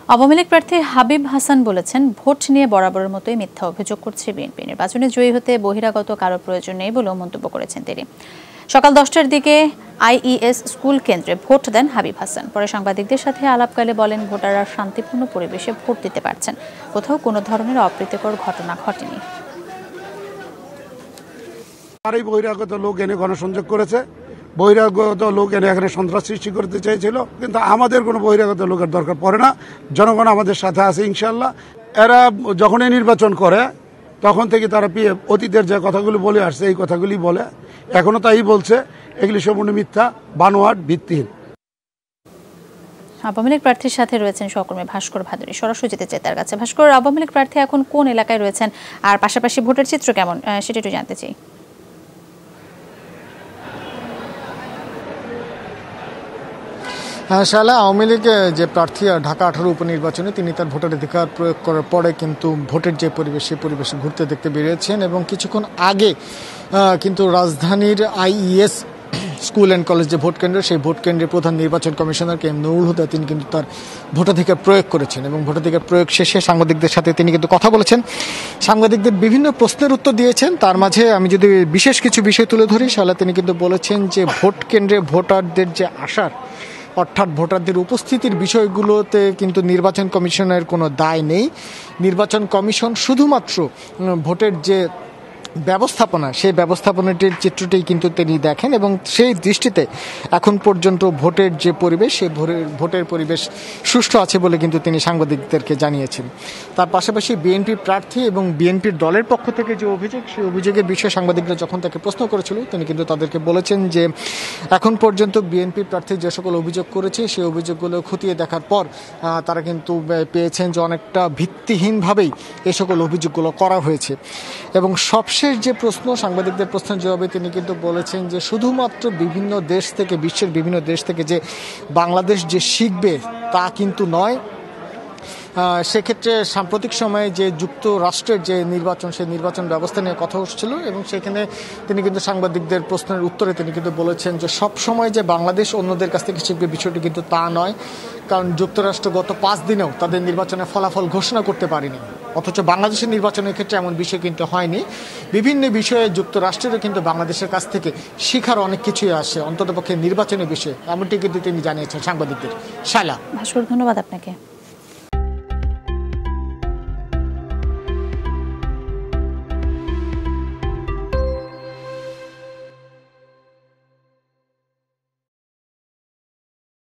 আওয়ামী লীগ প্রার্থী হাবিব হাসান বলেছেন, ভোট নিয়ে বরাবরের মতোই মিথ্যা অভিযোগ করছে বিএনপি। নির্বাচনে জয়ী হতে বহিরাগত কারো প্রয়োজন নেই বলেও মন্তব্য করেছেন তিনি। সকাল 10টার দিকে আইইএস স্কুল কেন্দ্রে ভোট দেন হাবিব হাসান। পরে সাংবাদিকদের সাথে আলাপকালে বলেন, ভোটাররা শান্তিপূর্ণ পরিবেশে ভোট দিতে পারছেন, কোথাও কোনো ধরনের অপ্রীতিকর ঘটনা ঘটেনি। বহিরাগত লোক এনে গণসংযোগ করেছে, বহিরাগত লোক এনে এখানে সন্ত্রাস সৃষ্টি করতে চেয়েছিল, কিন্তু আমাদের কোনো বহিরাগত লোকের দরকার পড়ে না। জনগণ আমাদের সাথে আছে ইনশাল্লাহ। এরা যখনই নির্বাচন করে তখন থেকে তারা অতীতের যে কথাগুলি বলে আসছে এই কথাগুলি বলে, এখনো তাই বলছে। এগুলি সম্পূর্ণ মিথ্যা, বানোয়াট, ভিত্তিহীন। আওয়ামী লীগ প্রার্থীর সাথে রয়েছেন সহকর্মী ভাস্কর ভাদুরী। সরাসরি যেতে চাই তার কাছে। ভাস্কর, আওয়ামী লীগ প্রার্থী এখন কোন এলাকায় রয়েছেন, আর পাশাপাশি ভোটের চিত্র কেমন সেটা একটু জানতে চাই। শালা, আওয়ামী লীগের যে প্রার্থী ঢাকা 18 উপনির্বাচনে তিনি তার ভোটাধিকার প্রয়োগ করার পরে কিন্তু ভোটের যে পরিবেশ, সেই পরিবেশে ঘুরতে দেখতে বেরিয়েছেন এবং কিছুক্ষণ আগে কিন্তু রাজধানীর আইইএস স্কুল অ্যান্ড কলেজ যে ভোট কেন্দ্র, সেই ভোট কেন্দ্রের প্রধান নির্বাচন commissioner K M Nurul Huda তিনি কিন্তু তার ভোটাধিকার প্রয়োগ করেছেন এবং ভোটাধিকার প্রয়োগ শেষে সাংবাদিকদের সাথে তিনি কিন্তু কথা বলেছেন, সাংবাদিকদের বিভিন্ন প্রশ্নের উত্তর দিয়েছেন। তার মাঝে আমি যদি বিশেষ কিছু বিষয় তুলে ধরি, শালা তিনি কিন্তু বলেছেন যে ভোট কেন্দ্রে ভোটারদের যে আসার, অর্থাৎ ভোটারদের উপস্থিতির বিষয়গুলোতে কিন্তু নির্বাচন কমিশনের কোনো দায় নেই। নির্বাচন কমিশন শুধুমাত্র ভোটের যে ব্যবস্থাপনা, সেই ব্যবস্থাপনাটির চিত্রটি কিন্তু তিনি দেখেন এবং সেই দৃষ্টিতে এখন পর্যন্ত ভোটের যে পরিবেশ, সেই ভোটের পরিবেশ সুষ্ঠু আছে বলে কিন্তু তিনি সাংবাদিকদেরকে জানিয়েছেন। তার পাশাপাশি বিএনপি প্রার্থী এবং বিএনপির দলের পক্ষ থেকে যে অভিযোগ, সেই অভিযোগের বিষয়ে সাংবাদিকরা যখন তাকে প্রশ্ন করেছিল, তিনি কিন্তু তাদেরকে বলেছেন যে এখন পর্যন্ত বিএনপি প্রার্থী যে সকল অভিযোগ করেছে, সেই অভিযোগগুলো খতিয়ে দেখার পর তারা কিন্তু পেয়েছেন যে অনেকটা ভিত্তিহীনভাবেই এ সকল অভিযোগগুলো করা হয়েছে। এবং সবশেষ যে প্রশ্ন, সাংবাদিকদের প্রশ্নের জবাবে তিনি কিন্তু বলেছেন যে শুধুমাত্র বিভিন্ন দেশ থেকে, বিশ্বের বিভিন্ন দেশ থেকে যে বাংলাদেশ যে শিখবে তা কিন্তু নয়। সেক্ষেত্রে সাম্প্রতিক সময়ে যে যুক্তরাষ্ট্রের যে নির্বাচন, সেই নির্বাচন ব্যবস্থা নিয়ে কথা হচ্ছিল এবং সেখানে তিনি কিন্তু সাংবাদিকদের প্রশ্নের উত্তরে তিনি কিন্তু বলেছেন যে সব সময় যে বাংলাদেশ অন্যদের কাছ থেকে শিখবে বিষয়টি কিন্তু তা নয়, কারণ যুক্তরাষ্ট্র গত 5 দিনেও তাদের নির্বাচনের ফলাফল ঘোষণা করতে পারেনি, অথচ বাংলাদেশের নির্বাচনের ক্ষেত্রে এমন বিষয় কিন্তু হয়নি। বিভিন্ন বিষয়ে যুক্তরাষ্ট্রেরও কিন্তু বাংলাদেশের কাছ থেকে শিখার অনেক কিছুই আসে, অন্ততপক্ষে নির্বাচনের বিষয়ে, এমনটি কিন্তু তিনি জানিয়েছেন সাংবাদিকদের। শালা, ভাস্কর, ধন্যবাদ আপনাকে।